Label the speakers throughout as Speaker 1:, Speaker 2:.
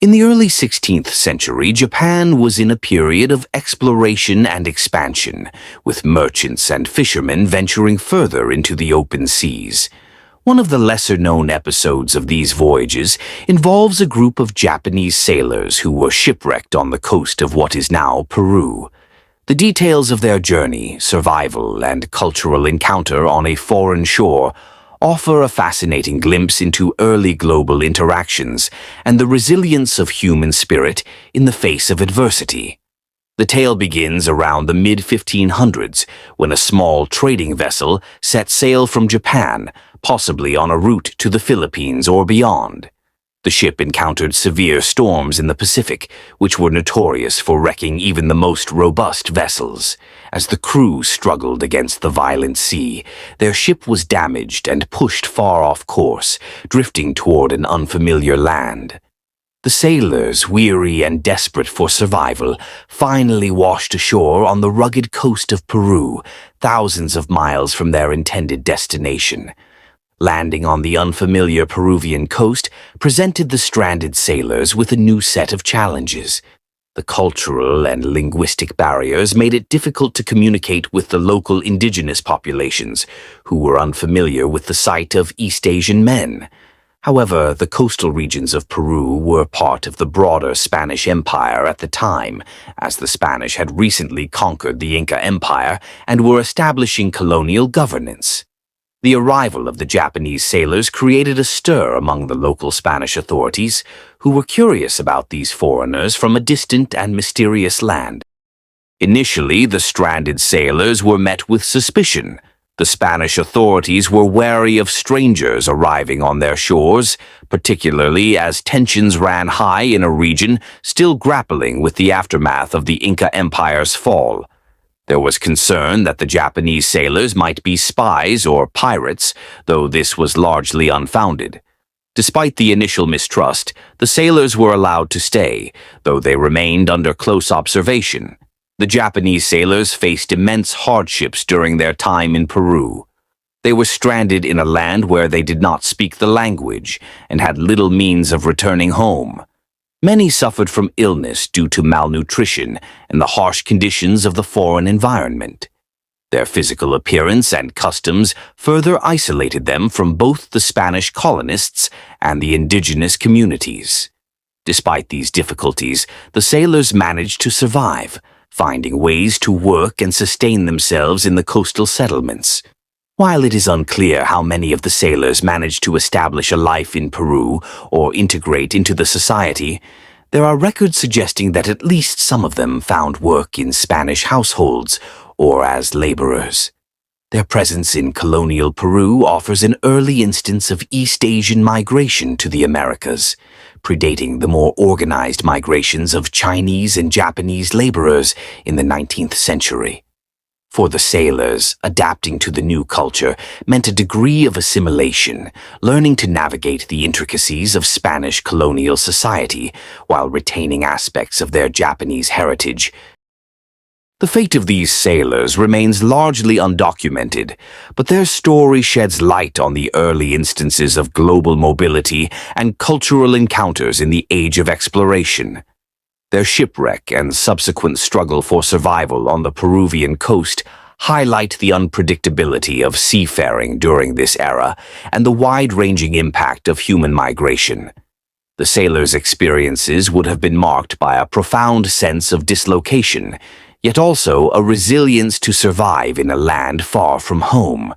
Speaker 1: In the early 16th century, Japan was in a period of exploration and expansion, with merchants and fishermen venturing further into the open seas. One of the lesser-known episodes of these voyages involves a group of Japanese sailors who were shipwrecked on the coast of what is now Peru. The details of their journey, survival, and cultural encounter on a foreign shore offer a fascinating glimpse into early global interactions and the resilience of human spirit in the face of adversity. The tale begins around the mid-1500s, when a small trading vessel set sail from Japan, possibly on a route to the Philippines or beyond. The ship encountered severe storms in the Pacific, which were notorious for wrecking even the most robust vessels. As the crew struggled against the violent sea, their ship was damaged and pushed far off course, drifting toward an unfamiliar land. The sailors, weary and desperate for survival, finally washed ashore on the rugged coast of Peru, thousands of miles from their intended destination. Landing on the unfamiliar Peruvian coast presented the stranded sailors with a new set of challenges. The cultural and linguistic barriers made it difficult to communicate with the local indigenous populations, who were unfamiliar with the sight of East Asian men. However, the coastal regions of Peru were part of the broader Spanish Empire at the time, as the Spanish had recently conquered the Inca Empire and were establishing colonial governance. The arrival of the Japanese sailors created a stir among the local Spanish authorities, who were curious about these foreigners from a distant and mysterious land. Initially, the stranded sailors were met with suspicion. The Spanish authorities were wary of strangers arriving on their shores, particularly as tensions ran high in a region still grappling with the aftermath of the Inca Empire's fall. There was concern that the Japanese sailors might be spies or pirates, though this was largely unfounded. Despite the initial mistrust, the sailors were allowed to stay, though they remained under close observation. The Japanese sailors faced immense hardships during their time in Peru. They were stranded in a land where they did not speak the language and had little means of returning home. Many suffered from illness due to malnutrition and the harsh conditions of the foreign environment. Their physical appearance and customs further isolated them from both the Spanish colonists and the indigenous communities. Despite these difficulties, the sailors managed to survive, finding ways to work and sustain themselves in the coastal settlements. While it is unclear how many of the sailors managed to establish a life in Peru or integrate into the society, there are records suggesting that at least some of them found work in Spanish households or as laborers. Their presence in colonial Peru offers an early instance of East Asian migration to the Americas, predating the more organized migrations of Chinese and Japanese laborers in the 19th century. For the sailors, adapting to the new culture meant a degree of assimilation, learning to navigate the intricacies of Spanish colonial society while retaining aspects of their Japanese heritage. The fate of these sailors remains largely undocumented, but their story sheds light on the early instances of global mobility and cultural encounters in the age of exploration. Their shipwreck and subsequent struggle for survival on the Peruvian coast highlight the unpredictability of seafaring during this era and the wide-ranging impact of human migration. The sailors' experiences would have been marked by a profound sense of dislocation, yet also a resilience to survive in a land far from home.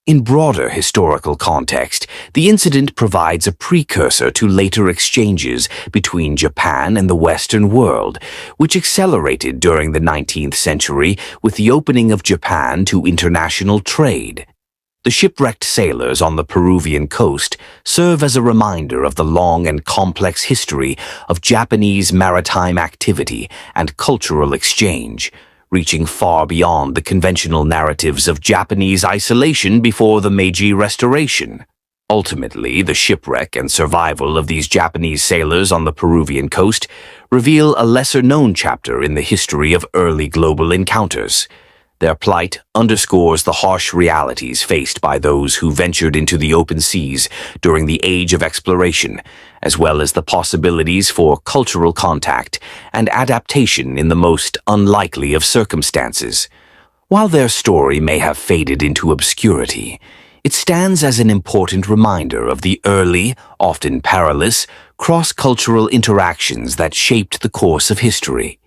Speaker 1: In broader historical context, the incident provides a precursor to later exchanges between Japan and the Western world, which accelerated during the 19th century with the opening of Japan to international trade. The shipwrecked sailors on the Peruvian coast serve as a reminder of the long and complex history of Japanese maritime activity and cultural exchange, reaching far beyond the conventional narratives of Japanese isolation before the Meiji Restoration. Ultimately, the shipwreck and survival of these Japanese sailors on the Peruvian coast reveal a lesser-known chapter in the history of early global encounters. Their plight underscores the harsh realities faced by those who ventured into the open seas during the age of exploration, as well as the possibilities for cultural contact and adaptation in the most unlikely of circumstances. While their story may have faded into obscurity, it stands as an important reminder of the early, often perilous, cross-cultural interactions that shaped the course of history.